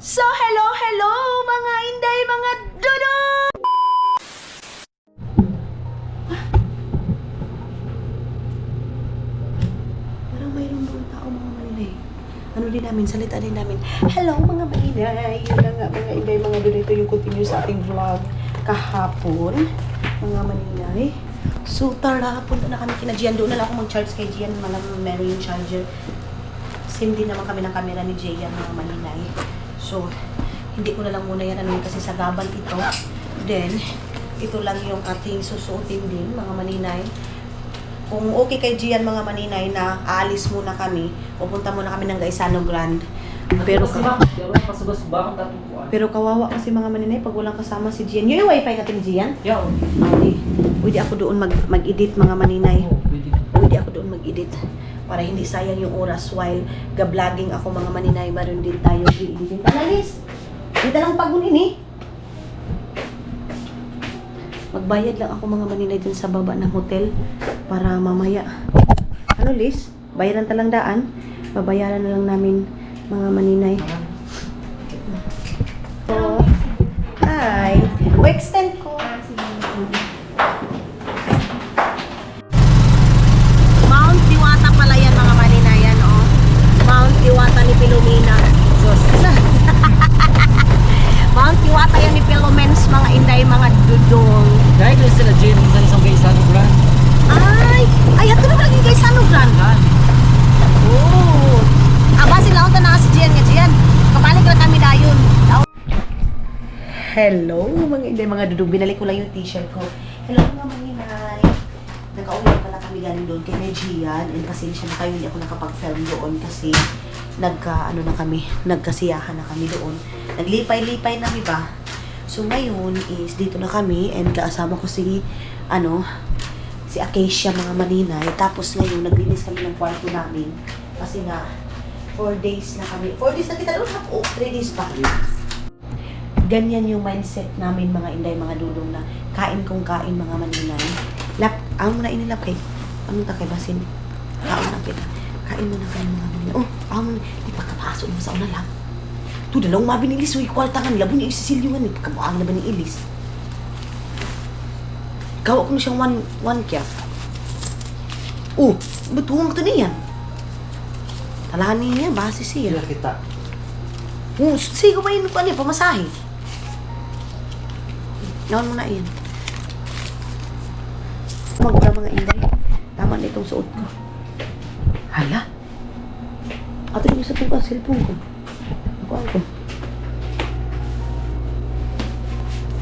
So, hello mga inday, mga dudo! Parang mayroong doon tao mga maninay. Ano din namin, salita din namin. Hello mga maninay! Yun na nga mga inday, mga dudo. Ito yung continue sa ating vlog kahapon. Mga maninay. So, tara, punta na kami kina Gian. Doon na lang ako mag-charge kay Gian. Malamang meron yung charger. Same din naman kami ng camera ni Gian, mga maninay. So, hindi ko na lang muna yan ano kasi sa gabal ito. Then, ito lang yung ating susuotin din, mga maninay. Kung okay kay Gian, mga maninay, na aalis muna kami, pupunta muna kami ng Gaisano Grand. Pero kawawa kasi mga maninay, pag walang kasama si Gian. Yung wifi natin, Gian? Yeah. Okay. Pwede ako doon mag-edit, mga maninay. Pwede ako doon mag-edit. Para hindi sayang yung oras while ga-vlogging ako, mga maninay. Maroon din tayo i-editin. Panalis! Dito lang pagunin eh. Magbayad lang ako mga maninay dun sa baba ng hotel para mamaya. Ano Liz? Bayaran talang daan. Babayaran na lang namin mga maninay. So, hi. O-extend ko. Mount Diwata pala yan mga maninay. Yan, oh. Mount Diwata ni Pilomena. Sus. Mount Diwata yan ni Pilomens, mga inday, mga dudong. Dahil ko sila Jane sa isang Gaisano Grand. Ay, ato na lagi guys, ano Grand? Oh. Aba sila ako na si Gian nga Gian. Kapalik lang kami dayon. Hello, mga inday, mga dudong. Binalik ko lang yung t-shirt ko. Hello mga maninay. Nagka-uwi pala kami galing doon kay Gian. And pasensya na kayo, hindi ako nakapag-film doon kasi nagkasiyahan na kami doon. Naglipay-lipay na ba? So ngayon is dito na kami and kasama ko si Acacia, mga maninay. Tapos ngayon naglinis kami ng kwarto namin kasi nga 4 days na kami. 4 days na kita doon, 3 days pa. Ganyan yung mindset namin mga inday, mga dudong na kain kong kain mga maninay. Ang muna inilap kay anong takay basin? Kain na kita. Kain mo na kayo mga maninay. Oh, di pa kapasok mo sa una lang. Ito, dalawang mabinilis. Uy, kwartangan. Labo niya isisilyohan. Kamuang na ba ni Ilis? Gawa ko na siyang one kya. Oh, batuwang ito niyan. Talahan niya, base siya. Sila kita. Oh, sige ba yun ko ano, pamasahe? Naon mo na iyan. Magka mga inday. Tama na itong suot ko. Hala. Ato yung sa itong cellphone ko. Ako.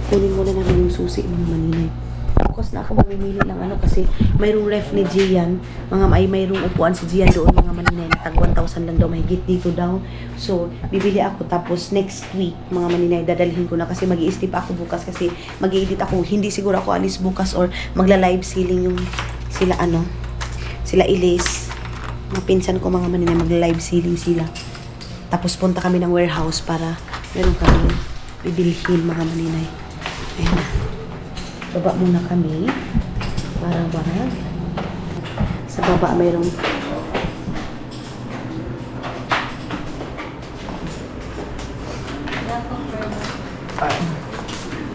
Kunin mo na namin yung susi mga maninay. Tapos na ako mamimili lang kasi mayroong ref ni Gian. Mayroong upuan si Gian doon mga maninay. Tag 1,000 lang daw, mahigit dito daw. So, bibili ako tapos next week mga maninay dadalhin ko na kasi mag-i-step ako bukas kasi mag-i-edit ako. Hindi siguro ako alis bukas or magla-live selling yung sila Ilis. Mga pinsan ko mga maninay magla-live selling sila. Tapos punta kami ng warehouse para meron kami bibilhin mga maninay. Ayun na. Baba muna kami. Para sa baba mayroong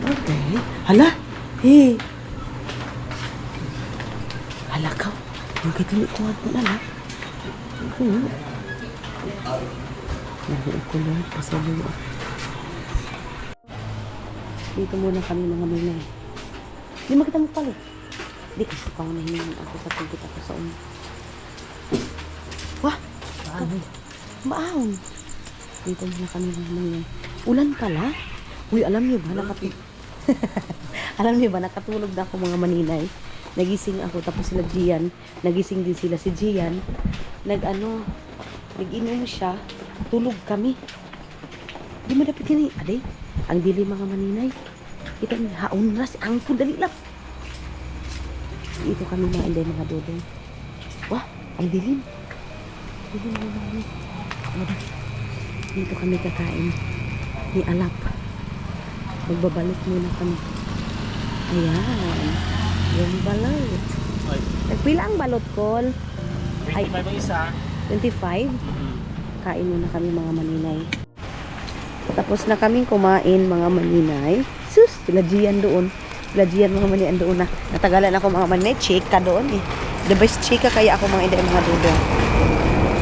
okay. Hala. Hey. Hala ka. Yung kituloy ko na lang. Nahiin ko lang. Pasalo. Dito muna kami mga maninay. Hindi makita mo pala. Hindi kasi paunahin ako sa tugit ako sa una. Wah! Maahon. Dito muna kami mga maninay. Ulan pala? Uy, alam niyo ba? Alam niyo ba? Nakatulog na ako mga maninay. Nagising ako. Tapos sila Gian. Nagising din sila. Si Gian. Nag-inom siya. Tulog kami. Di mo dapat yan eh. Aday, ang dili mga maninay. Ito ang haon ras. Ang dali lang. Ito kami mga inday mga dodong. Wah, ang dilim. Dilim mga maninay. Dito kami kakain. Ni Alap. Magbabalik muna kami. Ayan. Yung balot. Nagpila ang balot, Col? 25 ang isa. 25? Kain muna kami mga maninay. Tapos na kaming kumain mga maninay. Sus, sila Gian doon. Sila Gian mga maninay doon na. Natagalan ako mga maninay. Chika doon eh. The best chika kaya ako mga inday mga dudong.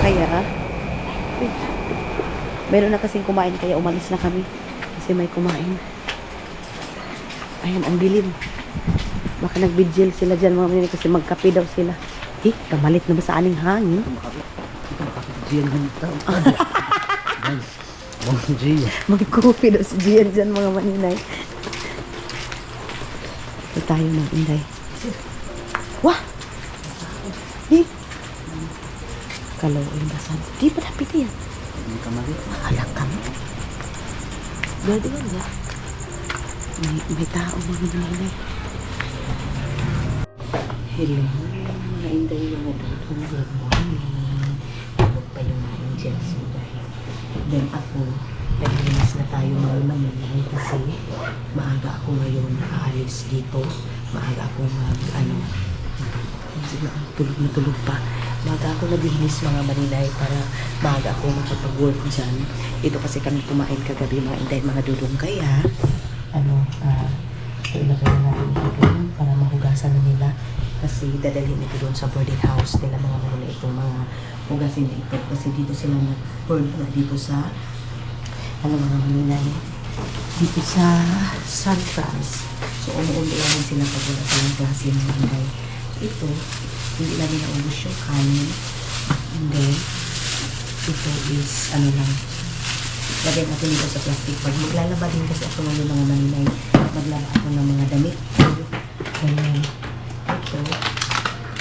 Kaya, meron na kasing kumain kaya umalis na kami. Kasi may kumain. Ayan, ang dilim. Baka nagbigil sila dyan mga maninay kasi magkape daw sila. Kamalit na ba sa aning hangin? Gian ng tao. Guys, bang Gian. Mag-coffee daw si Gian dyan mga maninay. Ito tayo mga inday. Wah! Kalau yung basan. Di ba dapat yan? Hindi ka mali. Makalak kami. Dito ba ba? May tao mga maninay. Hello. Mga inday mga dudong. Good morning. Huwag pa yung mga angels mo dahil. Then ako, naglinis na tayo mga maninay kasi maaga ako ngayon nakaalis dito. Maaga ako tulog na tulog pa. Maaga ako naglinis mga maninay para maaga ako makapag-work dyan. Ito kasi kami kumain kagabi mga inday mga dudong kaya ilagay na natin ito doon para mahugasan na nila. Kasi dadalhin ito doon sa boarding house nila mga maninay itong mga hugasin dito. Kasi dito sila nag-board na dito sa mga maninay dito sa San Francisco. So umuulan sila pag wala silang klase ng maninay. Ito, hindi namin naubos yung kanin. And then, ito is, lang, lagyan natin dito sa plastic bag. Maglalaba din kasi ako ngayon mga maninay. Maglaba ako ng mga damit. Ganyan. Ito,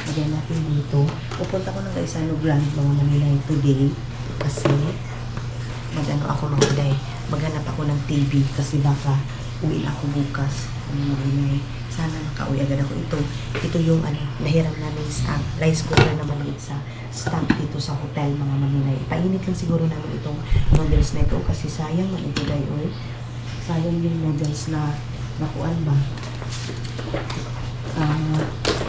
lagyan natin dito. Pupunta ko ng Gaisano Grand mga maninay today. Kasi, maghanap ako ng TV. Kasi baka, uwi na ako bukas. Mga maninay. Sana makauwi agad ako. Ito yung nahiram namin sa rice cooker na maliit sa stock dito sa hotel mga maninay. Painit lang siguro namin itong noodles na ito kasi sayang man ito dahil sayang yung noodles na nakuan ba.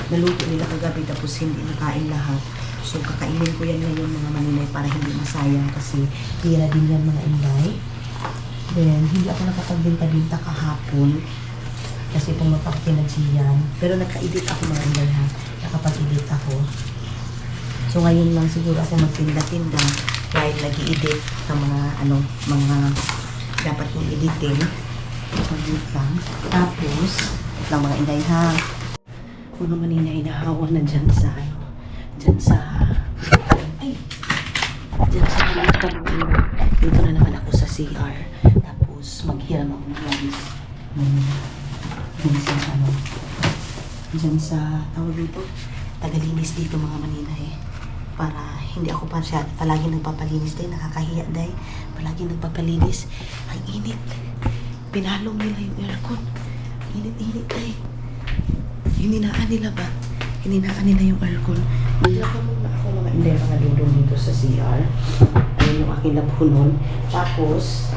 Naluto nila kagabi tapos hindi nakain lahat. So kakainin ko yan ngayon mga maninay para hindi masayang kasi tira din yan mga inday. Then hindi ako nakapagbinta-binta kahapon. Kasi pumunta ako kina Gian. Pero naka-edit ako mga inday ha. Nakapag-edit ako. So ngayon lang siguro ako magtinda-tinda dahil nag-i-edit ng mga dapat kong editin. Mag-edit lang. Tapos, lang mga inday ha. Mga maninay nahawa na dyan sa dyan sa dito na naman ako sa CR. Tapos maghiram ako ng labis. Dyan sa tawag dito, tagalinis dito mga maninay. Para hindi ako pa siya palagi nagpapalinis din, nakakahiya dahil palagi nagpapalinis. Ang init. Pinalong nila yung aircon. Init-init dahil. Hininaan nila ba? Hininaan nila yung aircon. Maglaka muna ako mga dudong dito sa CR. Ayun yung aking labunon. Tapos,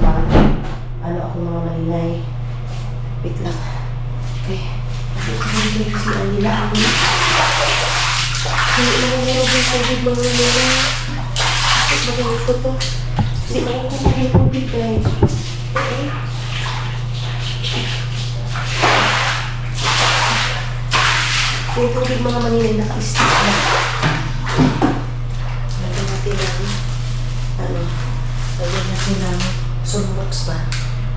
ako mga maninay. Wait lang. Okay. Hindi ko CR nila. Hindi naman meron yung COVID mga maninay. Bakit magalit ko to? Hindi naman ko yung COVID guys. Okay. Yung tubig mga maninay naka-stick na. Lagyan natin ng sunbox ba?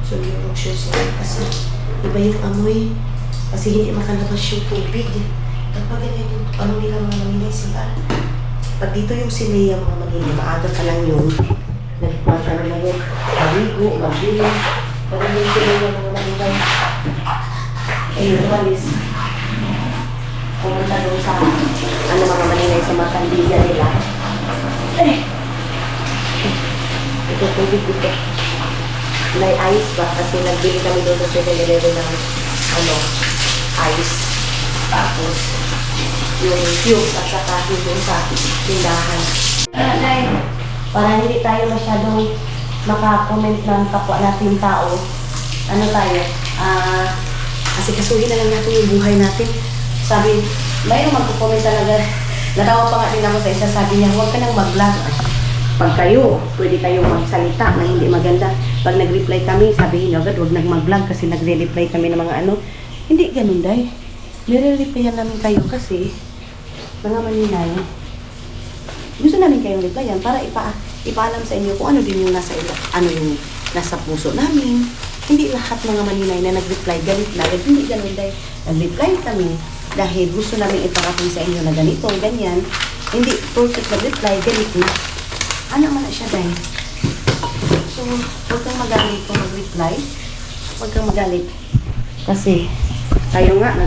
Sunbox shoes yan. Kasi iba yung amoy. Kasi hindi makalabas yung tubig. Kapag ganyan yung nila mga maninay sila. Pag dito yung sineya mga maninay, maaga ka lang yun. Nagpapano na yun. Maligo, mabili. Pag yung sineya mga maninay. Ayun, walis. Pumunta doon sa mga maninay sa makandiga nila. Ito tubig dito. May ice ba? Kasi nagbili kami doon sa 7-Eleven ng ice. Tapos yung fuse at saka doon sa tindahan. Para hindi tayo masyadong makakomment ng kapwa natin tao. Kasi kasuhin na lang natin yung buhay natin. Sabi, mayroong magkukomment talaga. Natawa pa nga din ako sa isa. Sabi niya, huwag ka nang mag-vlog. Pag kayo, pwede kayong magsalita na hindi maganda. pag nag-reply kami, sabihin nyo agad, huwag nag-vlog kasi nagre-reply kami ng mga ano. Hindi ganun, day. Nire-replyan namin kayo kasi, mga maninay, gusto namin kayong replyan para ipaalam sa inyo kung ano din yung nasa puso namin. Hindi lahat mga maninay na nag-reply, galit na. Hindi ganun, day. Nag-reply kami dahil gusto namin iparating sa inyo na ganito, ganyan. Hindi perfect nag-reply, galit na. Ano man na siya, day. So, huwag kang magalit kung mag-reply. Huwag kang magalit. Kasi, kayo nga, ano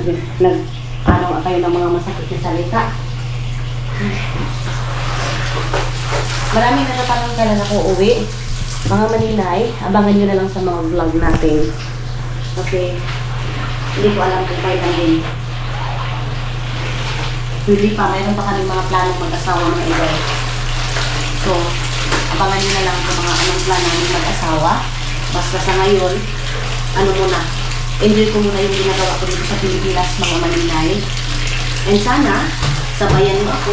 nga kayo ng mga masakit na salita. Maraming natatanong kailan ako uwi. Mga maninay, abangan nyo na lang sa mga vlog natin. Kasi, hindi ko alam kung kailan din. Hindi pa, mayroon pa kami mga planong mag-asawa mga iba. So, abangan nyo na lang kung mga anong plan namin mag-asawa. Basta sa ngayon, ano muna, enjoy ko muna yung ginagawa ko dito sa Pilipinas, mga maninay. And sana, sabayan mo ako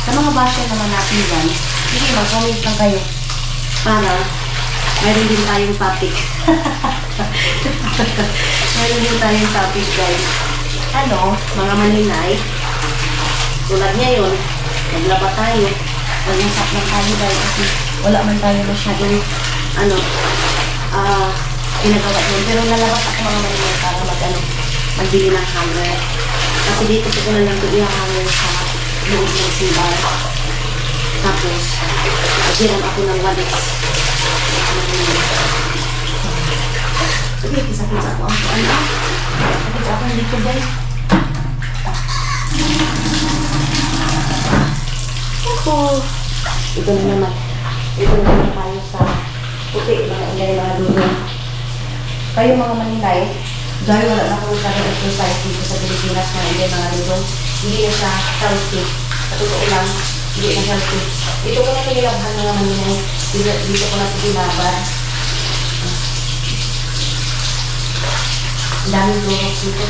sa mga basya naman natin dyan. Sige, mag-comment lang kayo para mayroon din tayong topic. Mayroon din tayong topic, guys. Ano, mga maninay, tulad ngayon, naglaba tayo. Nag-usap lang tayo dahil kasi wala man tayo masyadong ginagawa yun. Pero lalabas ako mga maninay para magbili ng hanger. Kasi dito ko na lang ito i-hanger sa loob ng simbar. Tapos, nagbilang ako ng walis. Sige, kisa-kisa ko ang ano. Kisa ako dito, guys. Ako. Ito na naman. Ito na naman tayo sa puti, mga ingay, mga dulo. Kayo mga maninay, dahil wala na kung sa exercise dito sa Pilipinas, mga ingay, mga dulo, hindi na siya healthy. Sa totoo lang, hindi na healthy. Dito ko na pinilabhan mga maninay. Dito ko na pinilabhan. Ang daming durok dito.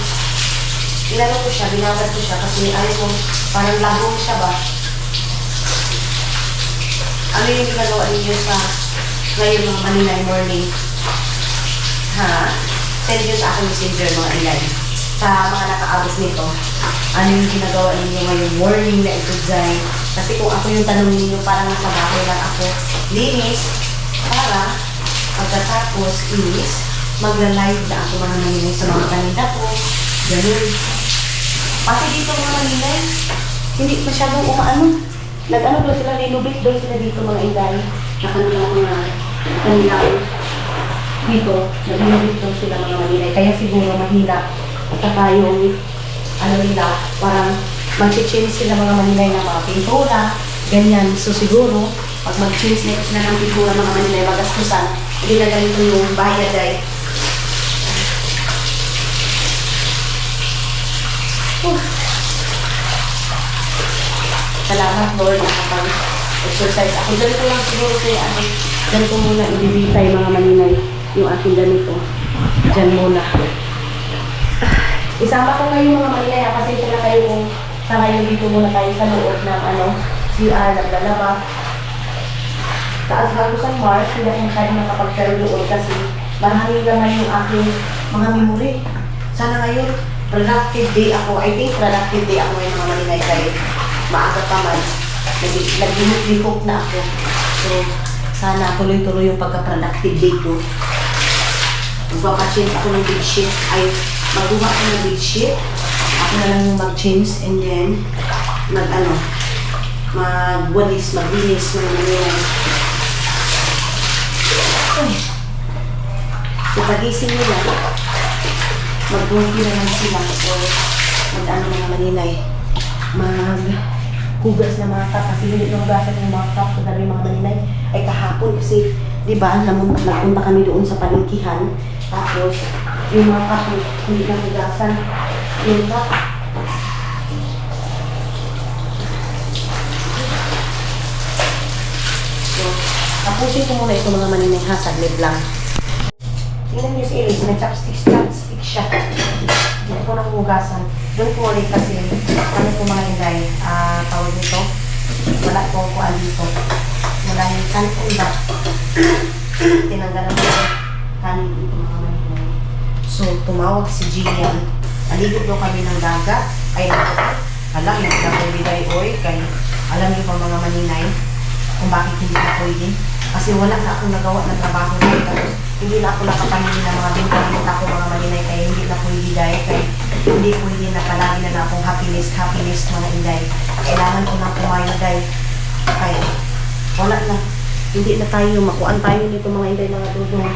Inano ko siya, binabad ko siya kasi ayaw ko, parang labong siya ba? Ano yung ginagawa ninyo sa ngayon mga maninay morning? Ha? Send nyo sa akin messenger mga inay. Sa mga nakaabot nito, ano yung ginagawa ninyo ngayong morning na ito dyan? Kasi kung ako yung tanong ninyo, parang nasa bahay lang ako linis para pagkatapos is magla-live na ako mga maninay sa mga kanina ko. Ganun. Pati dito mga maninay, hindi masyadong umaano. Nag-ano doon sila, renovate doon sila dito mga inday. Na kanilang dito, nag-renovate doon sila mga maninay. Kaya siguro mahina. At saka yung ano nila, parang mag-change sila mga maninay ng mga pintura. Ganyan. So siguro, pag mag-change na sila ng pintura mga maninay, magastusan, hindi na ganito yung bayad ay. Salamat Lord, nakapag-exercise ako. Diyan ko lang siguro kaya diyan ko muna ibibitay mga maninay yung aking ganito. Diyan muna. Isama ko ngayon mga maninay, kasi na kayo kung sa ngayon dito muna tayo sa loob ng CR, naglalaba. Taas bago sa Mars, hindi ako masyadong nakapag-share doon kasi maraming naman yung aking mga memory. Sana ngayon, productive day ako. I think productive day ako ngayon mga maninay kayo. Maaga pa man, nag-hihip na ako. So, sana tuloy-tuloy yung pagka-productive day ko. Magpapachange ako ng bedsheet. Ay, magbuha ako ng bedsheet. Ako na lang yung mag-change and then, magwalis, maglinis, mga nangyayang. So, pagising nila, mag-worky naman sila. So, mga maninay, hugas na mga cup kasi hindi hugasan yung mga cup sa dami mga maninay ay kahapon kasi di ba nagpunta kami doon sa palengkihan tapos yung mga cup hindi na hugasan yung cup. So tapusin ko muna ito mga maninay ha, saglit lang. Tingnan niyo si Elise, may chopstick siya. Hindi ko nang hugasan. Don't worry kasi, ano po mga inday, tawag nito, wala po ako dito. Wala yung kanong ba. Tinanggalan ko kanin dito mga maninay. So, tumawag si Gian. Naligot daw kami ng dagat. Ay, alam, hindi na pwede tayo, oy. Kaya, alam niyo pa mga maninay, kung bakit hindi na pwede. Kasi wala na akong nagawa ng trabaho dahil. Tapos, hindi na ako nakapamili ng mga bintang-binta ko mga maninay. Kaya, hindi na pwede dahil. Kaya, hindi pwede na palagi na akong happiness mga inday. Kailangan ko na kumain dahil. Kaya, wala na. Hindi na tayo, makuan tayo nito mga inday mga dudong.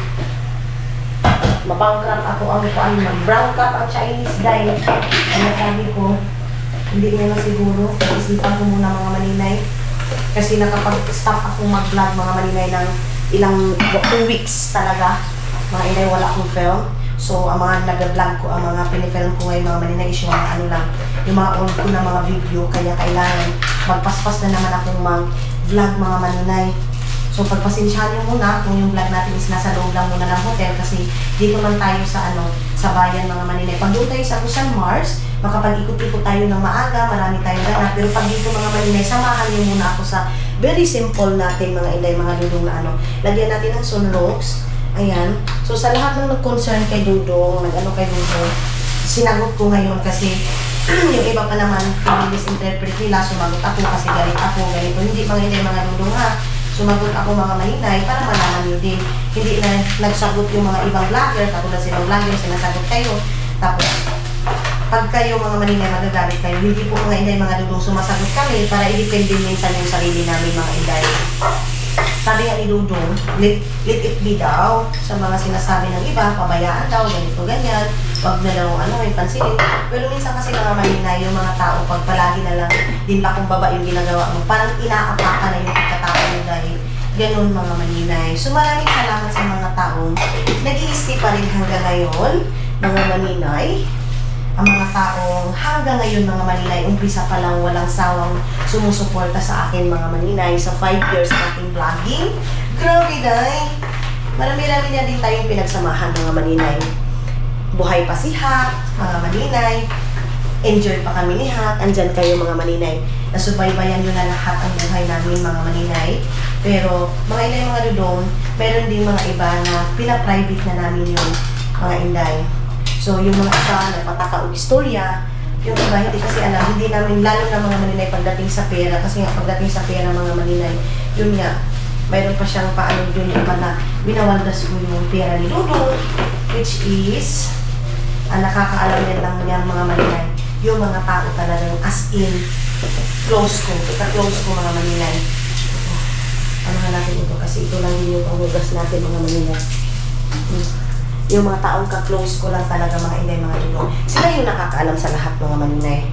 Mabangkrap ako ang kuan, brown cup ang Chinese dye. Ano sabi ko, hindi na siguro. Isipan ko muna mga maninay. Kasi nakapag-stop ako mag-vlog mga maninay ng ilang 2 weeks talaga. Mga inay wala akong film. So, ang mga nag-vlog ko, ang mga pinifilm ko ngayon mga maninay is yung mga ano lang, yung mga old ko na mga video. Kaya kailangan magpaspas na naman akong mag-vlog mga maninay. So, pagpasensyahan niyo muna kung yung vlog natin is nasa loob lang muna ng hotel kasi dito man tayo sa sa bayan mga maninay. Pag doon tayo sa Busan Mars, makapag-ikot-ikot tayo ng maaga, marami tayong ganap. Pero pag dito mga maninay, samahan niyo muna ako sa very simple natin mga inay, mga dudong na lagyan natin ng sunrocks. Ayan. So, sa lahat ng nag-concern kay Dudong, kay Dudong, sinagot ko ngayon kasi yung iba pa naman, misinterpret nila, sumagot ako kasi galit ako, ganito. Hindi mga inay, mga Dudong ha. Sumagot ako mga maninay para malaman nyo din. Hindi na nagsagot yung mga ibang vlogger, katulad silang vlogger, sinasagot kayo. Tapos, pag kayo mga maninay magagalit kayo, hindi po mga inday mga dudong sumasagot kami para i-depende minsan yung sarili namin mga inday. Sabi nga ni Dudong, let it be daw sa mga sinasabi ng iba, pabayaan daw, ganito, ganyan. Wag na daw, pansinin. Pero minsan kasi mga maninay, yung mga tao, pag palagi na lang, din pa kung baba yung ginagawa mo, parang inaapaka na yung pagkatao mo dahil ganun mga maninay. So maraming salamat sa mga taong nag-i-stay pa rin hanggang ngayon, mga maninay. Ang mga taong hanggang ngayon mga maninay, umpisa pa lang walang sawang sumusuporta sa akin mga maninay sa 5 years nating vlogging. Grabe day! Marami-rami na din tayong pinagsamahan mga maninay. Buhay pa si Hak, mga maninay. Enjoy pa kami ni Hak. Andyan kayo mga maninay. Nasubaybayan nyo na lahat ang buhay namin mga maninay. Pero mga inay mga dudong, meron din mga iba na pina-private na namin yun mga inday. So, yung mga iba, nagpataka o istorya, yung iba, hindi kasi alam, hindi namin, lalo na mga maninay pagdating sa pera, kasi nga pagdating sa pera mga maninay, yun nga, mayroon pa siyang paano yun iba na binawaldas ko yung pera ni Dudong, which is, nakakaalam yan lang yan mga maninay, yung mga tao talagang as in, close ko, ka-close ko mga maninay. Ano nga natin ito, kasi ito lang din yung panghugas natin mga maninay. Yung mga taong ka-close ko lang talaga mga inay, mga dudong. Sila yung nakakaalam sa lahat mga maninay.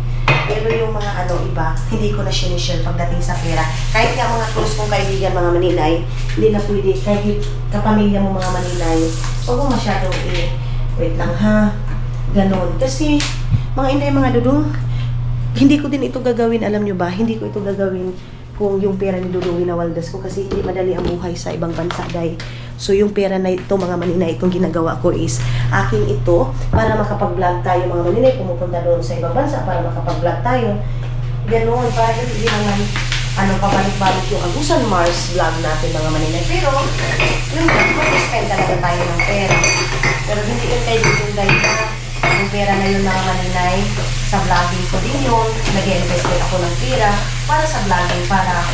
Pero yung mga iba, hindi ko na sinishare pagdating sa pera. Kahit nga mga close kong kaibigan mga maninay, hindi na pwede. Kahit kapamilya mo mga maninay, huwag mo masyadong wait lang ha, ganon. Kasi mga inay, mga dudong, hindi ko din ito gagawin, alam nyo ba? Hindi ko ito gagawin kung yung pera ni Dudong winawaldas ko kasi hindi madali ang buhay sa ibang bansa dahil. So yung pera na ito mga maninay, itong ginagawa ko is akin ito para makapag-vlog tayo mga maninay, pumupunta doon sa ibang bansa para makapag-vlog tayo. Ganon, para hindi naman pabalik-balik yung Agusan Mars vlog natin mga maninay. Pero yun nga, mag-spend talaga tayo ng pera. Pero hindi yun kayo yung dahil na yung pera na yun mga maninay, sa vlogging ko din yun, nag-invest ako ng pera para sa vlogging, para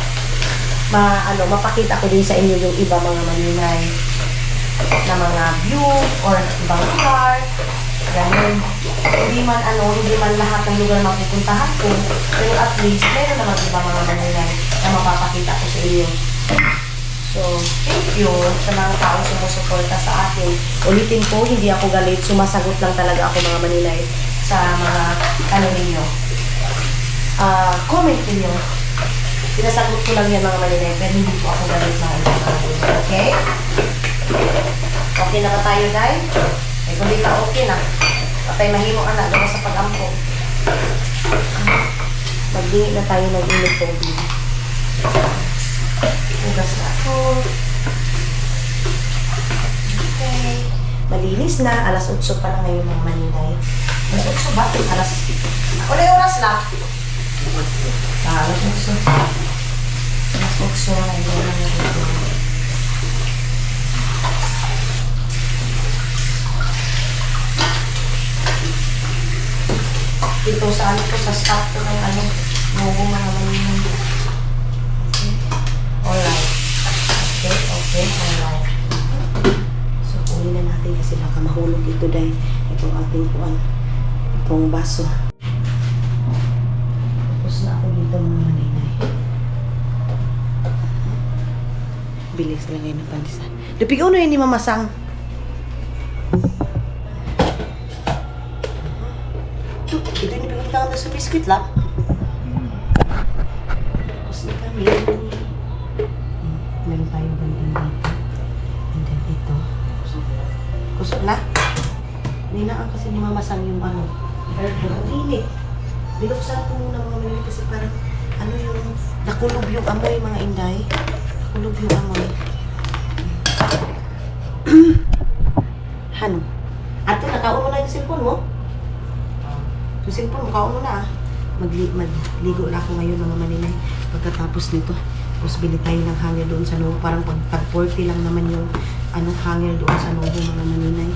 mapakita ko din sa inyo yung iba mga maninay na mga view or ibang lugar, ganun. Hindi man lahat ng lugar mapupuntahan ko, pero at least meron naman iba mga maninay na mapapakita ko sa inyo. So, thank you sa mga taong sumusuporta sa akin. Ulitin ko, hindi ako galit, sumasagot lang talaga ako mga maninay sa mga ninyo. Comment ninyo. Sinasagot ko lang yan mga maninay, pero hindi po ako galit mga maninay. Okay? Okay na ba tayo, guys? Eh, kung di ka okay na, patay mahimo anak gawa sa pag-ampo. Magdingit na tayo ng init tubig. Ugas na ako. Okay. Malinis na. Alas 8 pa lang ngayon mga maninay. Alas 8 ba? Wala yung oras lang. Alas 8. Alas 8 na ngayon. sa ano ko, sa stock ko ng ano, logo mga maninay. Okay. Alright. Okay, alright. So, kunin na natin kasi baka mahulog ito dahil itong ating kuwan, itong baso. Tapos na ako dito mga maninay. Bilis lang ngayon ng pandisan. Dapigaw na yun ni Mamasang. Ito yung pinagtakan sa biskuit lang. Tapos na kami. Meron tayong banding dito. And then ito. Kusog na. Ninaan kasi ni Mamasang yung ano. Aircon. Ang init. Binuksan ko muna mga minit kasi parang ano yung nakulob yung amoy mga inday. Nakulob yung amoy. Ano? Ato, nakauno na yung cellphone mo? Yung cellphone mo, kauno na ah. Magligo na ako ngayon mga maninay. Pagkatapos nito, tapos bili tayo ng hanger doon sa Novo. Parang pag 40 lang naman yung ano, hanger doon sa Novo mga maninay.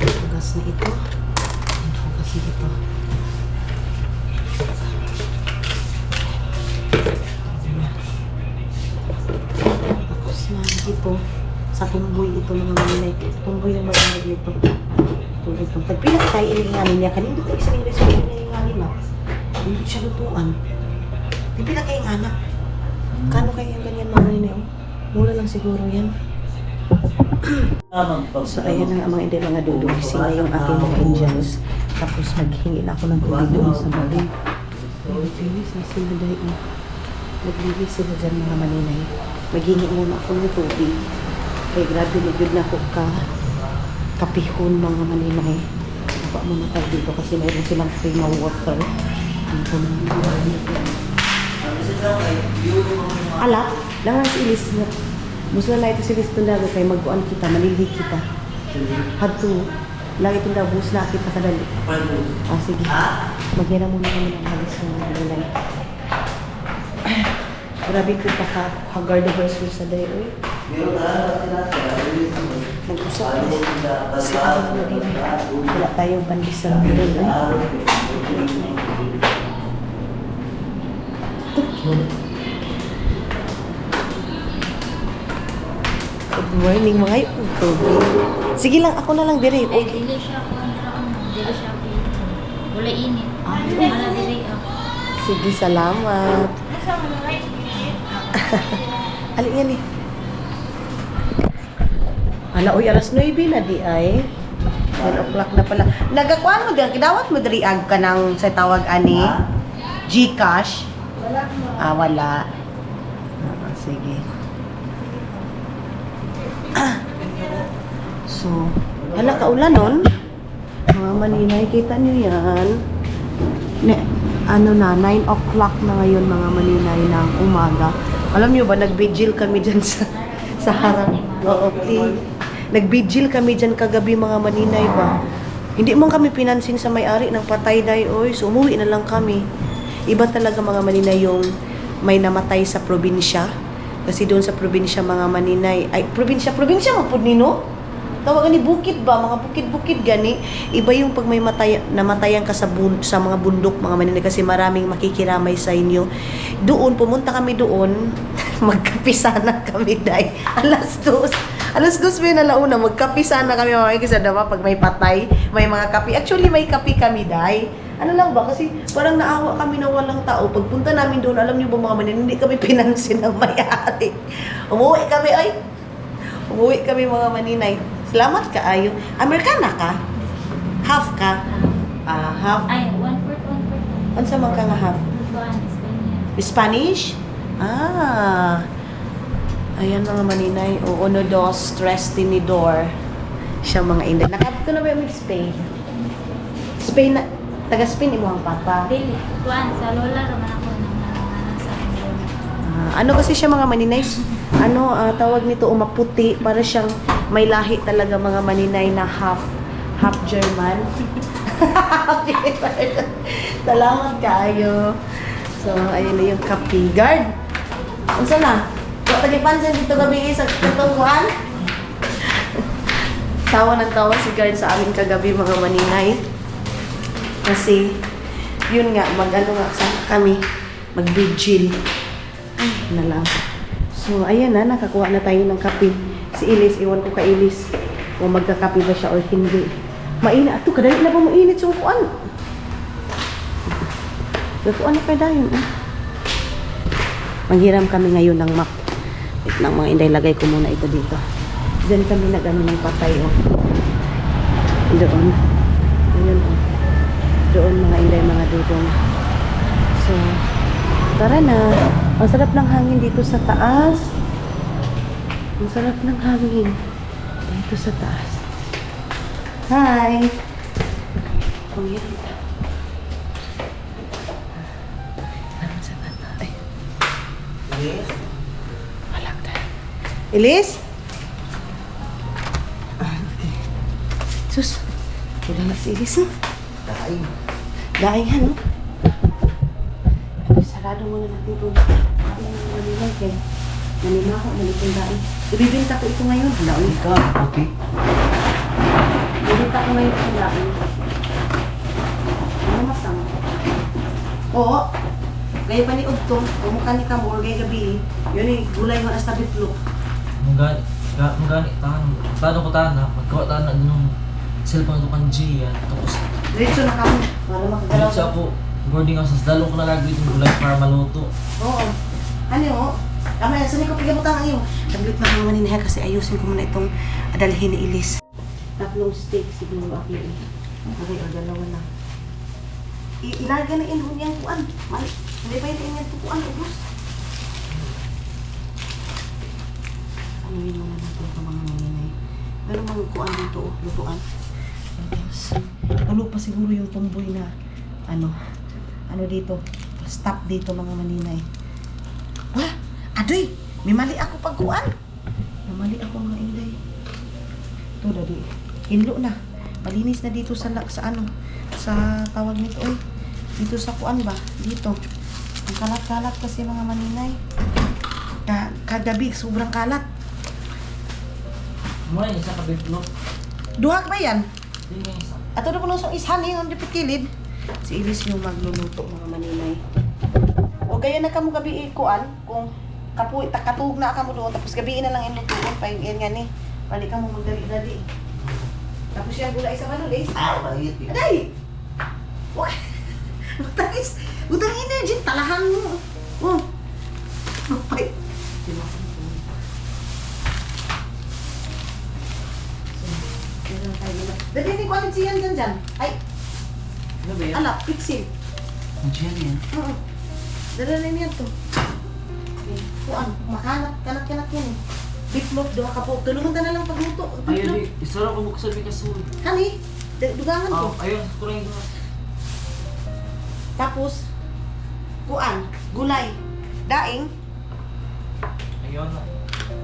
Hugas na ito. Hugas na ito. Tapos na ito. Sa tumboy ito mga maninay. Sa tumboy yung marinag nito. Ito. Pag pinakatay, ilinganin niya. Kanina ito isang ingles ko ilinganin na. Hindi siya lutuan. Di pinakay ang anak. Kano kaya yung ganyan mga maninay? Mura lang siguro yan. So ayan na nga mga hindi mga dudong. Sila yung aking mga Indians. Tapos maghingi na ako ng tubig doon sa bali. Maglilis na sila dahil. Maglilis sila dyan mga maninay. Maghingi muna ako ng tubig. Kaya grabe na good na ako kapihon mga maninay. Napa muna tayo dito kasi mayroon silang free na water. Dito na alap, lang si ilis mo. Musta na ito si ilis ito dago kay magbuan kita, malili kita. Hadto, lang itong dago, bus na kita kadali. Sige. Magyana muna kami ng halis ng malinay. Grabe ko pa-guard the verse sa day, oy. Nag-usap na. Wala tayong pandisang doon, eh. Good morning mga YouTube. Sige lang, ako na lang dire. Ay, dili siya ako. Dili siya ako. Wala init. Wala dili ako. Sige, salamat. Alin yan eh. Ala, uy, alas 9 na di ay. 10 o'clock na pala. Nagakuan mo dyan, kidawat mo diriag ka ng sa tawag ani Gcash. Wala mo. Wala. Sige. So, hala kaulan nun. Mga maninay, kita nyo yan. Ano na, 9 o'clock na ngayon mga maninay ng umaga. Alam nyo ba, nag-vigil kami dyan sa harap. Oo, nag-vigil kami dyan kagabi mga maninay ba. Hindi mo kami pinansin sa may-ari ng patay day, oy. So, umuwi na lang kami. Iba talaga mga maninay yung may namatay sa probinsya. Kasi doon sa probinsya mga maninay, ay probinsya mapud nino? Tawagan ni bukid ba? Mga bukid-bukid gani. Iba yung pag may namatayan ka sa mga bundok mga maninay kasi maraming makikiramay sa inyo. Doon, pumunta kami doon, magkapi sana kami day. Alas 2 may nalauna, magkapi sana kami mga kasi diba, pag may patay, may mga kapi. Actually, may kapi kami day. Ano lang ba? Kasi parang naawa kami na walang tao. Pagpunta namin doon, alam niyo ba mga maninay, hindi kami pinansin ng may-ari. Umuwi kami mga maninay. Salamat ka ayo. Amerikana ka? Half ka? Half. Ay, 1/4. Ano sa man ka nga half? Spanish? Ayan mga maninay. O uno, dos, tres, tinidor. Siya mga inday. Nakabot ko na ba yung Spain? Spain na, taga-Spain imo ang papa. Dili. Tuan, sa lola raman ako sa Ano kasi siya mga maninay? Tawag nito umaputi. Para siyang may lahi talaga mga maninay na half German. Salamat kaayo. So, ayun na yung kape. Guard! Unsa na? Wala tagipansin dito gabi sa katungkuan? Tawa ng tawa si guard sa amin kagabi mga maninay. Kasi, yun nga, mag-ano nga sana kami, mag-vigil. Ay, na lang. So, ayan na, nakakuha na tayo ng kape. Si Ilis, iwan ko kay Ilis kung magkakape ba siya or hindi. Mainit. Ato, kadali na ba mainit sa upuan? Upuan na kayo dahil. Manghiram kami ngayon ng map. Wait lang mga inday, lagay ko muna ito dito. Diyan kami nag-ano ng patay. Oh. Doon. Ayun, oh. Doon mga inday, mga dudong. So, tara na. Ang sarap ng hangin dito sa taas. Ang sarap ng hangin dito sa taas. Hi! Oh, yan. Naman sa bata. Ay. Ilis? Walang ka. Ilis? Sus, wala na si Ilis, no? Daing. Daing, ano? Ay, sarado muna natin ito. Ay, manilay, kaya nanima ko, malikong daing. Ibibinta ko ito ngayon. Daing. Ikaw, puti. Ibibinta ko ngayon ito daing. Ano masama? Oo. Gaya pa ni Udtong, kumukha ni Kamor, gaya gabi. Yun eh, gulay mo na sa bitlog. Mungani, tanong ko tahan na, magkawa tahan na nung cellphone ko kan G yan. Tapos, Diretso na kamo, para makagalaw. dito ako, boarding house, dalo ko na lagi itong gulay para maluto. Oo. Ano o? Tama yan, saan ko pigabutang ang iyo? Tablet na mga maninahe kasi ayusin ko muna itong adalhin ni Ilis. Tatlong steak siguro ako yun. Okay, o dalawa na. Ilaga na inhon niyang kuan. Hindi pa yung inyan kuan, ubos. Ano yun muna natin ito mga maninahe. Pero mga kuan dito, lutuan. Tulo pa siguro yung tumboy na ano dito. Stop dito mga maninahe. Wah! Adoy! May mali ako pagkuan. May mali ako mga inday. Ito, dali. Hinlo na. Malinis na dito sa ano. Sa tawag nito. Oy. Dito sa kuan ba? Dito. Ang kalat-kalat kasi mga maninay. Kagabi, sobrang kalat. Muna yung isa ka bitlog. Duhak ba yan? Hindi nga isa. Ato na po nung ishan yung dipit kilid. Si Ilis yung magluluto mga maninay. O gaya na kamo gabi kuan kung katug na ka mo doon tapos gabi na lang inutuon pa yung nga ni. Balik ka mo magdali-dali. Tapos yan gulay sa manulis. Ah, maliit eh. Aday! Wah! Butangis! Butang energy! Talahan mo! Oh! Mapay! Dali ni kualit siyan dyan. Ay! Ano ba yan? Ala, pitsin. Ang G yan. Oo. Dala na niya to. Kuan, kanak-kanak yan eh. Bitlog, doha ka po. Tulungan ta na lang pagluto. Ayaw di, isara ko buksan may kasul. Kani, dugangan ko. Ayun, kurang ito. Tapos, kuan, gulay, daing. Ayun na.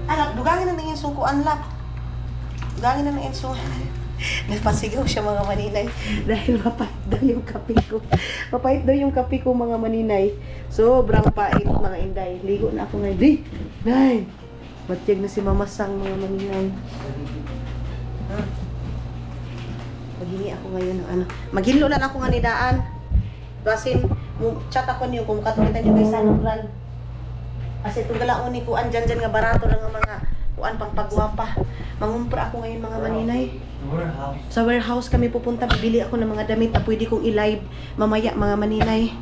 Anak, dugangin na ng insong kuan lap. Dugangin na ng insong. Nagpasigaw siya mga maninay dahil mapait daw yung kape ko. Mapait daw yung kape ko mga maninay. Sobrang pait mga inday. Ligo na ako ngayon. Di! Nay! Matiyag na si Mama Sang mga maninay. Maghingi ako ngayon ng ano. Maghinlo lang ako nga ni Daan. Kasi chat ako niyo kung katulitan niyo guys sa brand. Kasi itong galaon ni kuan dyan nga barato lang ang mga kuan pang pagwapa. Mangumpra ako ngayon mga maninay. Sa warehouse kami pupunta, bibili ako ng mga damit na pwede kong i-live mamaya mga maninay.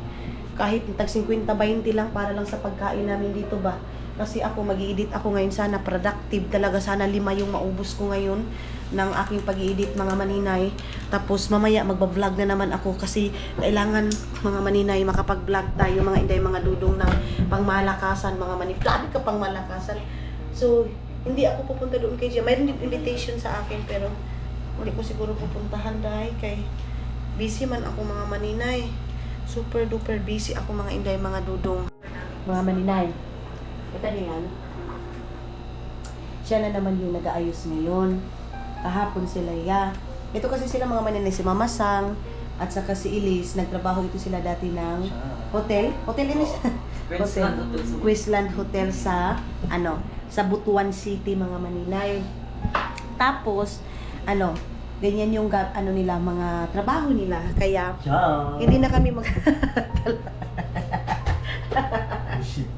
Kahit tag 50-20 lang para lang sa pagkain namin dito ba. Kasi ako mag-i-edit ako ngayon, sana productive talaga, sana 5 yung maubos ko ngayon ng aking pag-i-edit mga maninay. Tapos mamaya magba-vlog na naman ako kasi kailangan mga maninay makapag-vlog tayo mga inday mga dudong ng pangmalakasan mga maninay. Grabe ka pangmalakasan. So hindi ako pupunta doon kay Gia. Mayroon din invitation sa akin pero hindi ko siguro pupuntahan dahil kay busy man ako mga maninay. Super duper busy ako mga inday, mga dudong. Mga maninay. Ito din yan. Siya na naman yung nag-aayos ngayon. Kahapon sila Ito kasi sila mga maninay, si Mama Sang at saka si Ilis. Nagtrabaho ito sila dati ng hotel. Hotel din siya. Queensland Hotel sa sa Butuan City mga maninay. Tapos ano, ganyan yung ano nila, mga trabaho nila. Kaya, Ciao. hindi na kami mag... Shit.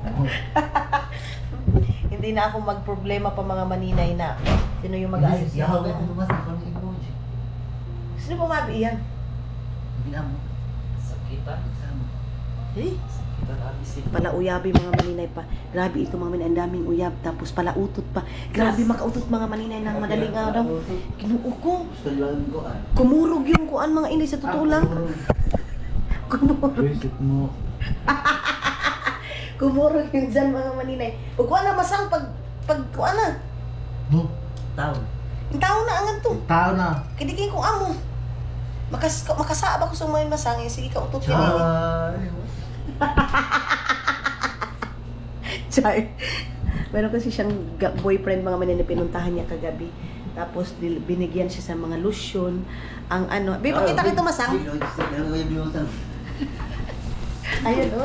hindi na ako magproblema pa mga maninay na sino yung mag-aayos Hindi, ng yaw, mga- ano mas ako ng emoji. Sino pumabi yan? Bilang mo. Sakitan. Sama. Eh, Sakitan abis ito. pala uyabi mga maninay pa. Grabe ito mga maninay, ang daming uyab. Tapos pala utot pa. Grabe makautot mga maninay ng madaling araw. Kinuo ko. Gusto lang ko ah. Kumurog yung kuan mga inay sa totoo lang. Kumurog. Visit mo. Kumurog yung dyan mga maninay. Huwag kuha na masang pag kuha na. No. Tao. Yung tao na angan to. Tao na. Kidigay ko amo. Makasaab ako sa mga masang. Sige ka utot yan. Char. Meron kasi siyang boyfriend mga maninay, pinuntahan niya kagabi. Tapos binigyan siya sa mga lotion. Ang ano. Babe, pakita kita masang. Ayun o.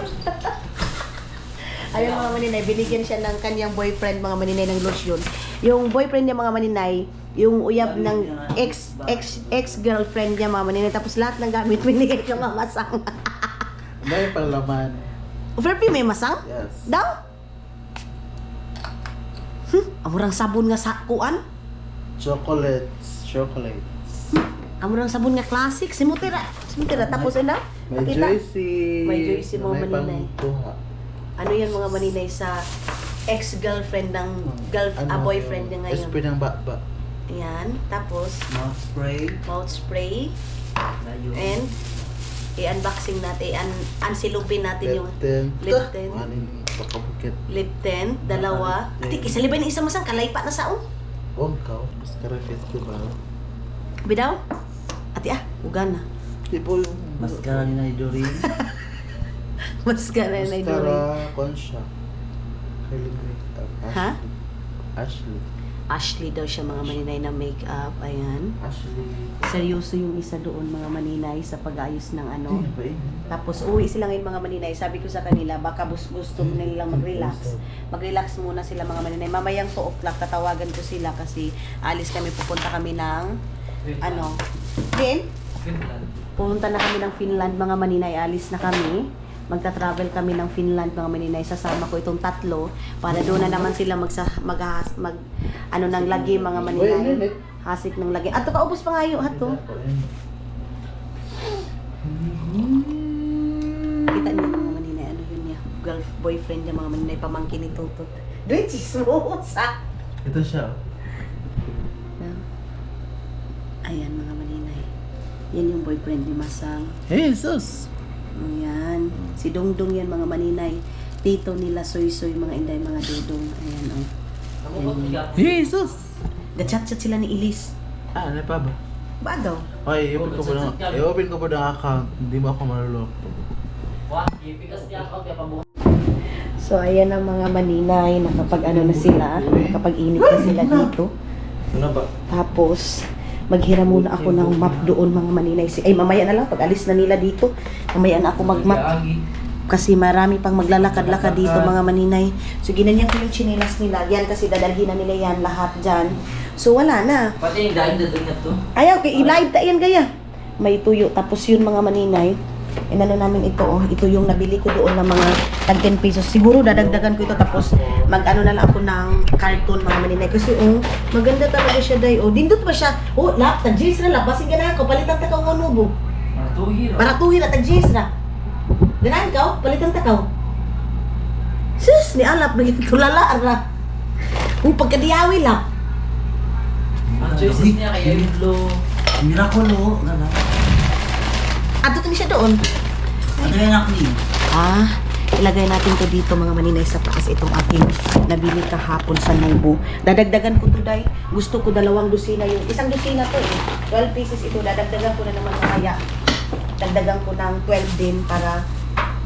Ayun mga maninay, binigyan siya ng kanyang boyfriend mga maninay ng lotion. Yung boyfriend niya mga maninay, yung uyab ng ex-girlfriend niya mga maninay. Tapos lahat ng gamit binigay kay Mama Sang. May palaman. Perfume may masang? Yes. Daw? Amurang sabon nga sa kuan? Chocolates. Amurang sabon nga classic. Simutira. Tapos ano? May Makita? juicy. May juicy mga maninay. pangtuha. Ano yan mga maninay sa ex-girlfriend ng boyfriend niya ngayon. SP ng baba. Ayan. Tapos, Mouth spray. mouth spray. Layo. And, i-unboxing natin, unsilupin natin yung lip tint. Pakabukit. lip tint, dalawa. Ati, isalibay na isa masang, kalaypa na saon. Ongkaw. Mascara festival. Bidaw? Ati ugan na. Tipo yung... Mascara ni Naidori. Mas ka na na Mascara, Conscia. Kylie Makeup. Ha? Ashley. Ashley daw siya mga maninay na makeup. Ayan. Ashley. Seryoso yung isa doon mga maninay sa pag-ayos ng ano. Ano ba yun? Tapos uwi sila ngayon mga maninay. Sabi ko sa kanila, baka gusto nilang mag-relax. Mag-relax muna sila mga maninay. Mamayang 2 o'clock, tatawagan ko sila kasi alis kami, pupunta kami ng ano. Then, Finland. pupunta na kami ng Finland mga maninay. Alis na kami. Magta-travel kami ng Finland mga maninay. Sasama ko itong 3 para doon na naman sila ano ng lagi mga maninay. Hasik ng lagi. Ato kaubos pa nga yung ato. Kita niyo mga maninay, ano yun niya, boyfriend niya mga maninay, pamangkin ni Tutot. Doon, chismosa! Ito siya. Ayan mga maninay. Yan yung boyfriend ni Masang. Jesus! Ayan. Si Dongdong yan mga maninay. Tito nila Soy-Soy, mga inday, mga dudong. Ayan o. Jesus! Gachat-chat sila ni Elise. Ano pa ba? Ba daw? Ay, i-open ko pa ng account. Hindi mo ako maluloko. Wah, ipikas niya ako kaya pabuhay. So ayan ang mga maninay, nakapag ano na sila, kapag init na sila dito. Ano ba? Tapos, maghiram muna ako ng map doon mga maninay. Ay, mamaya na lang, pag alis na nila dito, mamaya na ako mag-map. Kasi marami pang maglalakad-lakad dito mga maninay. So, ginanyan ko yung chinelas nila. Yan kasi dadalhin na nila yan lahat dyan. So, wala na. Pati yung dahil na doon na to. Ayaw, i-live ta yan kaya. May tuyo. Tapos yun mga maninay. Inano namin ito, oh. Ito yung nabili ko doon ng mga tag 10 pesos. Siguro dadagdagan ko ito tapos mag-ano na lang ako ng carton mga maninay. Kasi maganda talaga siya day. Oh, dindot pa siya. Oh, lap, tag-jis na lap. Basing ganahan ko, palitan takaw ng nubo. Matuhir. Para tuhin na tag-jis na. Ganahan ka, palitan takaw. Sus, ni alap, tulala ara. Pagkadiyawi lap. Ang choices niya kaya yung low. Miraculo, gano'n. Ato to siya doon. Ano yan ako niyo? Ilagay natin to dito mga maninay sa taas itong aking nabili kahapon sa Nubo. Dadagdagan ko to day. Gusto ko 2 dosina yung isang dosina to eh. 12 pieces ito. Dadagdagan ko na naman mamaya. Dagdagan ko ng 12 din para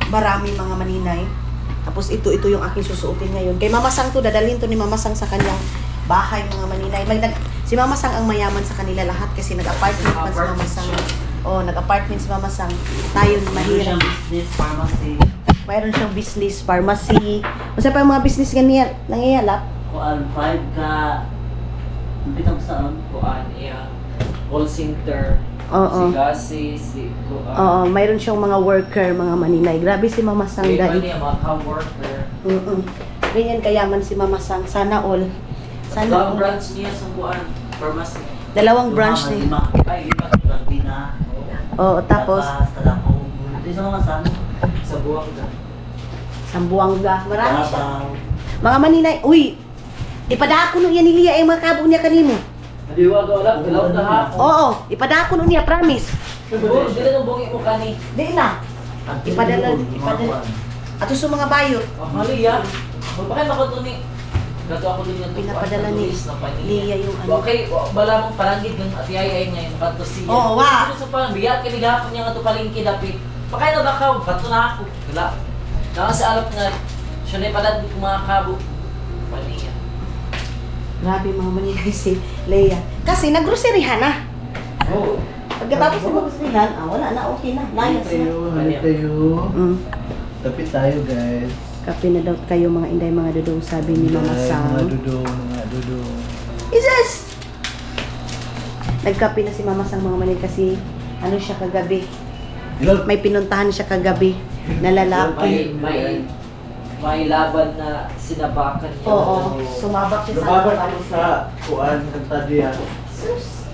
marami mga maninay. Tapos ito yung aking susuotin ngayon. Kay Mama Sang to, dadalhin to ni Mama Sang sa kanyang bahay mga maninay. Si Mama Sang ang mayaman sa kanila lahat kasi nag-apartment pa si Mama Sang. Oh, nag-apartment si Mama Sang. Tayo mahirap. Business, pharmacy. Mayroon siyang business, pharmacy. Masa pa yung mga business nangyayalap? Kuan 5 ka. Bitang saan? Kuan iya. call center, Oo. si Gasi, si Oo, mayroon siyang mga worker, mga maninay. Grabe si Mama Sang Kaya dahil. mga co-worker. Ganyan kayaman si Mama Sang. Sana all. Sana Dalawang all. branch niya sa buwan. Pharmacy. Dalawang branch ni. Ay, lima. Rugby na. Oo, tapos Ito sa mga saan? Sa buwang na. Sambuanga. Marami siya. Mga maninay. Uy! Ipadako no yan ni Lia yung mga kabo niya kanimo. Nadiwa ka wala. Galaw na ha. Oo, ipadako no niya, promise. Siguro, dili nang bungi mo kani. Di na. Ipadala. Ato sa mga bayot. Mali ya. Magpakay makato ni. Gato ako din yung Pinapadala ni Lia yung ano. Okay, bala mong parangit ng atiyay ngayon. Makato siya. Oo, wa. Sino sa parang biyat kinigapon niya nga to palingki dapit. Pakay na bakaw. Bato na ako. Wala. Nakasa alap nga. Siya na ipalad ko mga kabo. Paniya. Grabe mga maninay si Leia. Kasi naggroceryhan na. Oo. Pagkatapos ng groceryhan, wala na, okay na. Layas na. Halit tayo. Mm. Tapit tayo, guys. Kape na daw kayo mga inday, mga dudong, sabi ni Mama Guys, Sang. mga dudong. Isis! Nagkape na si Mama Sang mga manin kasi ano siya kagabi. Ilan? May pinuntahan siya kagabi na lalaki. May laban na sinabakan niya. Oo, sumabak siya sa Lumabas ako sa kuan kantadya. Sus!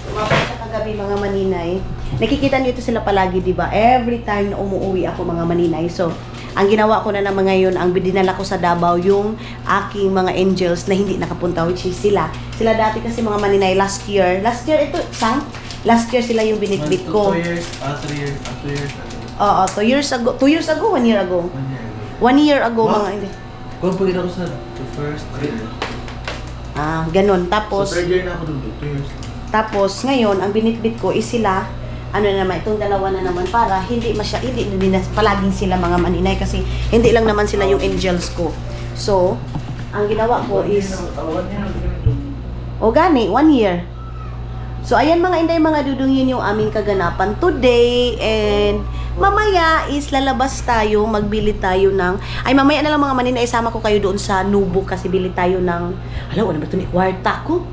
Sumabak siya kagabi mga maninay. Nakikita niyo ito sila palagi, di ba? Every time na umuwi ako mga maninay. So, ang ginawa ko na naman ngayon, ang dinala ko sa Davao yung aking mga angels na hindi nakapunta, which is sila. Sila dati kasi mga maninay last year ito, Sang? Last year sila yung binitbit ko. 2 years, 3 years, 2 years. Oo, 2 years ago. 2 years ago, 1 year ago. 1 year ago, Wow. mga hindi. Kung pagin ako sa the first year. Ganun. Tapos, So, 3rd year na ako doon, 2 years. tapos ngayon, ang binitbit ko is sila, ano na naman, itong dalawa na naman para hindi na palaging sila mga maninay kasi hindi lang naman sila yung angels ko. So, ang ginawa ko is, gani, 1 year. So, ayan mga inday, mga dudong, yun yung aming kaganapan today. And, mamaya is lalabas tayo, magbili tayo ng, mamaya na lang mga maninay, isama ko kayo doon sa Nubo kasi bili tayo ng, ano ba ito ni kwarta ko?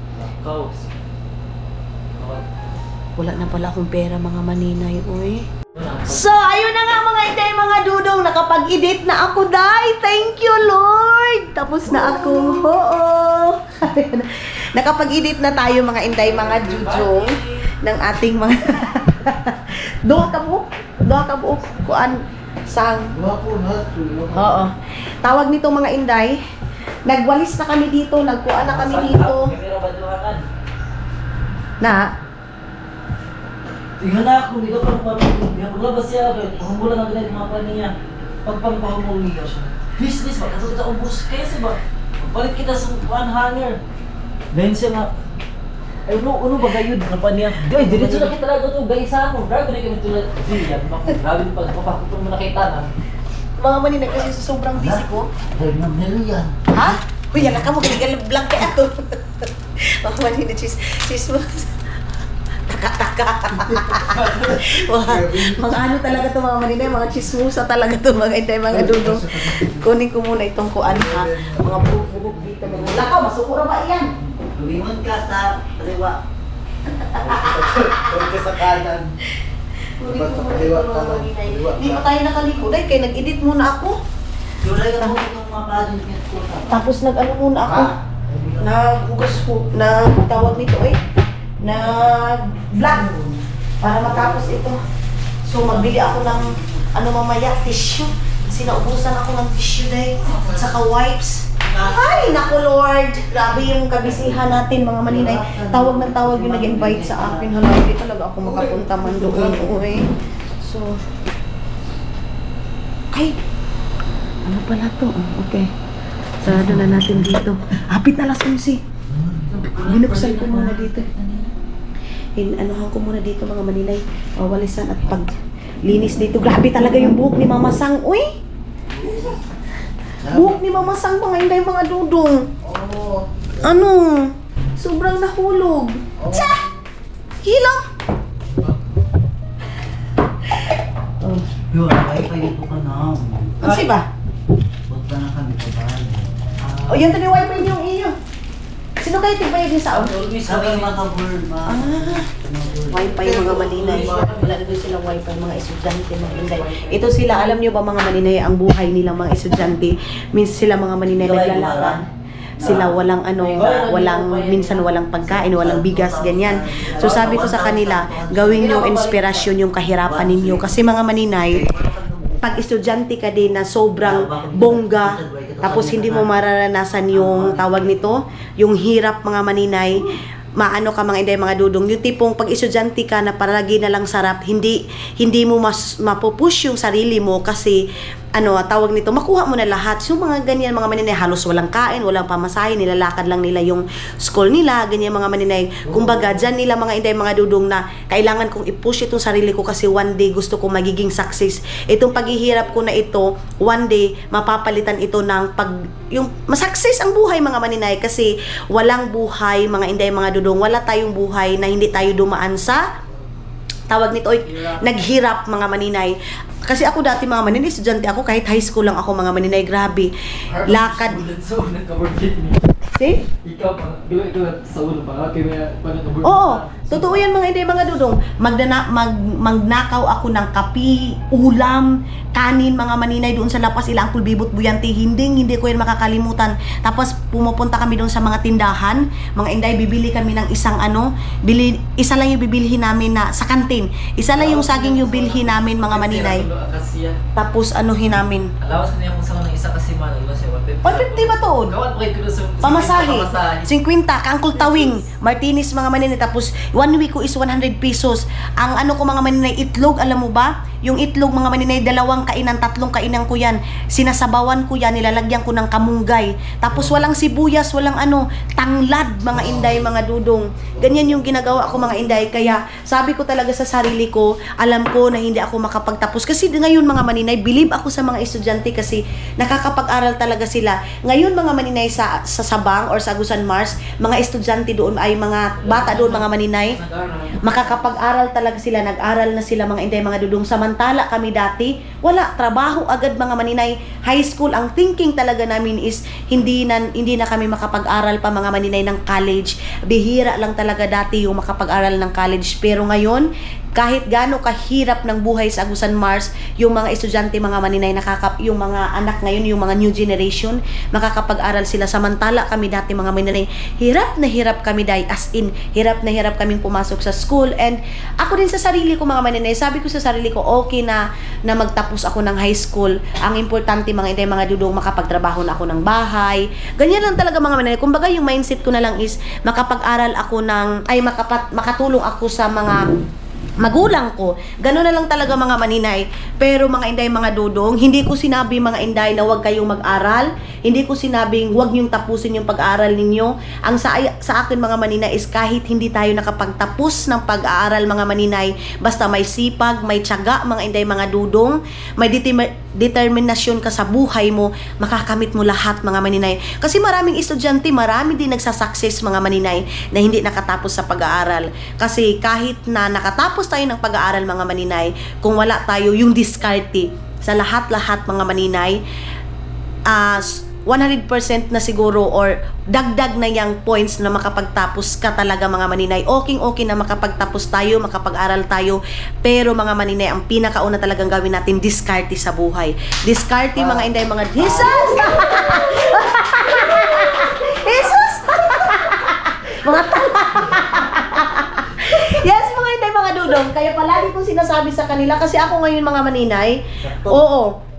Wala na pala akong pera mga maninay, uy. So, ayun na nga mga inday, mga dudong, nakapag-edit na ako, day. Thank you, Lord. Tapos na ako. Oo. Nakapag-edit na tayo mga inday, mga dudong, ng ating mga Doha ka buok kuan sang. Oo. Tawag nito mga inday. Nagwalis na kami dito, nagkuan na kami dito. Na Tingnan na ako, hindi ka parang paglabas siya, pahumula na ganyan mga pan niya. Pagpapahumuli ka siya. Please, ba? Ito kita ubos. Kaya siya ba? Balik kita sa one hanger. Dahil siya nga, ay, uno ba gayud na pa niya? Gay, diretso na kita talaga ito, gay sa mo. Grabe na kami tulad. Diyan, grabe na pagpapakot mo nakita na. mga maninay kasi sa sobrang busy ko. Ay, nabnelo yan. Ha? Uy, yan ka mo, galigalag kay ako. Mga maninay, chismos. Taka-taka. mga ano talaga to mga maninay, mga chismosa talaga to mga inday, mga dudong. Kunin ko muna itong kuan ha. Mga bubog dito. Mga lakaw, masukura ba yan? Lumingon ka sa kaliwa. Huwag ka sa kanan. Kunin ko muna itong mga maninay. Hindi pa tayo nakaliko. Dahil kaya nag-edit muna ako. Tapos nag-ano muna ako. Naghugas ko, tawag nito nag-vlog para matapos ito. So magbili ako ng mamaya, tissue. Kasi naubusan ako ng tissue dahil at saka wipes. Ay, naku Lord! Grabe yung kabisihan natin mga maninay. Tawag ng tawag yung nag-invite sa akin. Hala, hindi talaga ako makapunta man doon. Uy. So, ay! Ano pala to? Okay. Sarado na natin dito. Hapit na alas 11. Binuksan ko muna dito. Anuhan ko muna dito mga maninay. Walisan at paglinis dito. Grabe talaga yung buhok ni Mama Sang. Uy! Buhok ni Mama Sang mga inday, mga dudong. Ano? Sobrang nahulog. Tsa! Hilong! Yun, wifi dito ka na. Kasi ba? Punta na kami sa bahay. O yan, tani wifi yung iyo. Sino dahil tigbayad din sa Always Sabi maka-burn, Wi-Fi mga maninay. Wala na doon silang Wi-Fi mga estudyante, mga inday. Ito sila, alam nyo ba mga maninay, ang buhay nilang mga estudyante, minsan sila mga maninay naglalakad. Sila walang minsan walang pagkain, walang bigas, ganyan. So sabi ko sa kanila, gawin yung inspirasyon yung kahirapan ninyo. Kasi mga maninay, pag estudyante ka din na sobrang bongga, tapos hindi mo mararanasan yung tawag nito, yung hirap mga maninay, maano ka mga inday mga dudong, yung tipong pag estudyante ka na palagi na lang sarap, hindi mo mapupush yung sarili mo kasi tawag nito, makuha mo na lahat. So mga ganyan mga maninay, halos walang kain, walang pamasahe, nilalakad lang nila yung school nila, ganyan mga maninay. Kumbaga, dyan nila mga inday mga dudong na kailangan kong i-push itong sarili ko kasi one day gusto ko magiging success. Itong paghihirap ko na ito, one day mapapalitan ito ng yung masuccess ang buhay mga maninay kasi walang buhay mga inday mga dudong, wala tayong buhay na hindi tayo dumaan sa tawag nito, naghirap mga maninay. Kasi ako dati mga maninay, estudyante ako, kahit high school lang ako mga maninay, grabe. Lakad. See? Ikaw sa ulo pa, kaya parang Oo, totoo yan mga inday mga dudong. Magnakaw ako ng kapi, ulam, kanin mga maninay doon sa lapas ilang pulbibot buyanti. Hindi ko yan makakalimutan. Tapos pumupunta kami doon sa mga tindahan. Mga inday, bibili kami ng isang isa lang yung bibilhin namin na sa kantin. Isa lang yung saging yung bilhin namin mga maninay. Tapos anuhin namin. Alawas ko na yung sa ng isa kasi man, 150 ba to? Gawat mo kayo sa Pamasahe. 50, kaangkol tawing, Martinis mga maninay. Tapos, 1 week ko is 100 pesos. Ang ko mga maninay, itlog, alam mo ba? Yung itlog mga maninay, 2 kainan, 3 kainan ko yan. Sinasabawan ko yan, nilalagyan ko ng kamunggay. Tapos, walang sibuyas, walang tanglad mga inday, mga dudong. Ganyan yung ginagawa ko mga inday. Kaya, sabi ko talaga sa sarili ko, alam ko na hindi ako makapagtapos. Kasi ngayon mga maninay, believe ako sa mga estudyante kasi nakakapag-aral talaga sila. Ngayon mga maninay sa Sabang or sa Agusan Mars, mga estudyante doon ay mga bata doon mga maninay, makakapag-aral talaga sila, nag-aral na sila mga inday mga dudong. Samantala kami dati, wala, trabaho agad mga maninay. High school, ang thinking talaga namin is hindi na kami makapag-aral pa mga maninay ng college. Bihira lang talaga dati yung makapag-aral ng college. Pero ngayon, kahit gaano kahirap ng buhay sa Agusan Mars, yung mga estudyante mga maninay yung mga anak ngayon, yung mga new generation, makakapag-aral sila. Samantala kami dati mga maninay, hirap na hirap kami dahil as in, hirap na hirap kaming pumasok sa school. And ako din sa sarili ko mga maninay, sabi ko sa sarili ko, okay na magtapos ako ng high school. Ang importante mga inday mga dudong, makapagtrabaho na ako ng bahay. Ganyan lang talaga mga maninay. Kumbaga yung mindset ko na lang is makapag-aral ako makatulong ako sa mga magulang ko. Gano'n na lang talaga mga maninay. Pero mga inday, mga dudong, hindi ko sinabi mga inday na huwag kayong mag-aral. Hindi ko sinabing huwag niyong tapusin yung pag-aaral ninyo. Ang sa akin mga maninay is kahit hindi tayo nakapagtapos ng pag-aaral mga maninay, basta may sipag, may tiyaga mga inday, mga dudong, may determinasyon ka sa buhay mo, makakamit mo lahat mga maninay. Kasi maraming estudyante, marami din nagsasucess mga maninay na hindi nakatapos sa pag-aaral. Kasi kahit na nakatapos tayo ng pag-aaral mga maninay, kung wala tayo yung diskarte sa lahat-lahat mga maninay, 100% na siguro or dagdag na yung points na makapagtapos ka talaga mga maninay. Okay na makapagtapos tayo, makapag-aral tayo. Pero mga maninay, ang pinakauna talagang gawin natin, diskarte sa buhay. Diskarte mga inday, mga Jesus! Jesus! Mga yes, mga inday, mga dudong. Kaya palagi kong sinasabi sa kanila kasi ako ngayon mga maninay,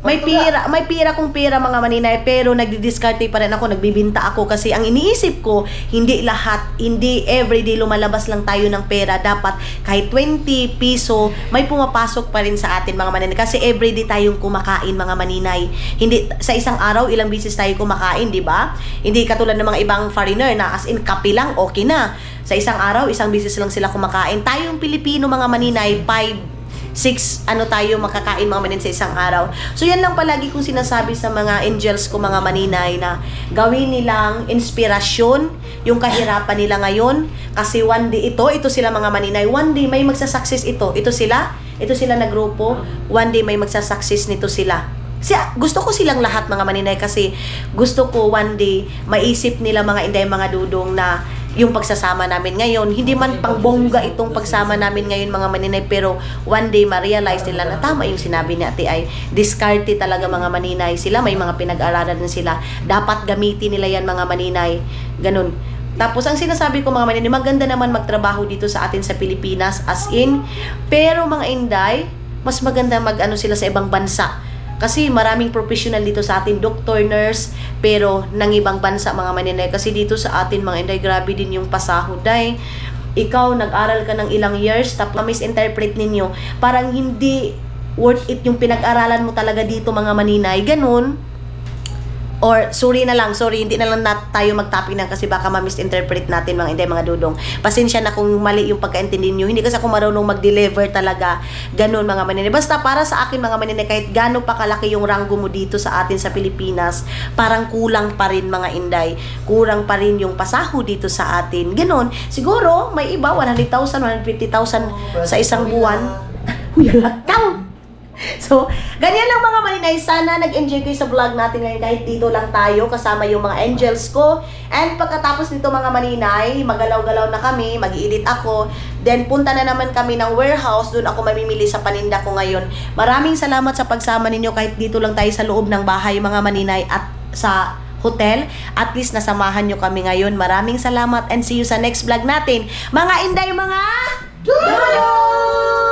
may pira kong pera mga maninay, pero nagdi-discarte pa rin ako, nagbibinta ako kasi ang iniisip ko, hindi everyday lumalabas lang tayo ng pera. Dapat kahit 20 piso, may pumapasok pa rin sa atin mga maninay. Kasi everyday tayong kumakain mga maninay. Hindi sa isang araw, ilang beses tayo kumakain, di ba? Hindi katulad ng mga ibang foreigner na as in kape lang, okay na. Sa isang araw, isang beses lang sila kumakain. Tayong Pilipino mga maninay, 5-6 tayo makakain mga maninay sa isang araw. So yan lang palagi kong sinasabi sa mga angels ko mga maninay, na gawin nilang inspirasyon yung kahirapan nila ngayon. Kasi one day ito sila mga maninay, one day may magsasucess ito sila na grupo, one day may magsasucess nito sila. gusto ko silang lahat mga maninay kasi gusto ko one day maisip nila mga inday mga dudong na yung pagsasama namin ngayon, hindi man pangbongga itong pagsama namin ngayon mga maninay, pero one day ma-realize nila na tama yung sinabi ni Ate Ay, diskarte talaga mga maninay sila, may mga pinag-aralan din sila, dapat gamitin nila yan mga maninay, ganun. Tapos ang sinasabi ko mga maninay, maganda naman magtrabaho dito sa atin sa Pilipinas as in, pero mga inday, mas maganda mag-ano sila sa ibang bansa. Kasi maraming professional dito sa atin, doctor, nurse, pero nang ibang bansa mga maninay. Kasi dito sa atin mga inday, grabe din yung pasahod. Dahil ikaw nag-aral ka ng ilang years, tapos misinterpret ninyo, parang hindi worth it yung pinag-aralan mo talaga dito mga maninay. Ganun. Or, sorry, hindi na lang tayo mag-topic na kasi baka ma-misinterpret natin mga inday, mga dudong. Pasensya na kung mali yung pagkaintindi nyo. Hindi kasi ako marunong mag-deliver talaga. Ganun mga maninay. Basta para sa akin mga maninay, kahit gano'n pa kalaki yung ranggo mo dito sa atin sa Pilipinas, parang kulang pa rin mga inday. Kulang pa rin yung pasaho dito sa atin. Ganun. Siguro, may iba, 100,000, 150,000 sa isang buwan. Uy, lakaw! So, ganyan lang mga maninay. Sana nag-enjoy kayo sa vlog natin ngayon kahit dito lang tayo kasama yung mga angels ko. And pagkatapos nito mga maninay, magalaw-galaw na kami, mag-i-edit ako. Then punta na naman kami ng warehouse, doon ako mamimili sa paninda ko ngayon. Maraming salamat sa pagsama ninyo kahit dito lang tayo sa loob ng bahay mga maninay at sa hotel. At least nasamahan nyo kami ngayon. Maraming salamat and see you sa next vlog natin. Mga inday, mga dulo!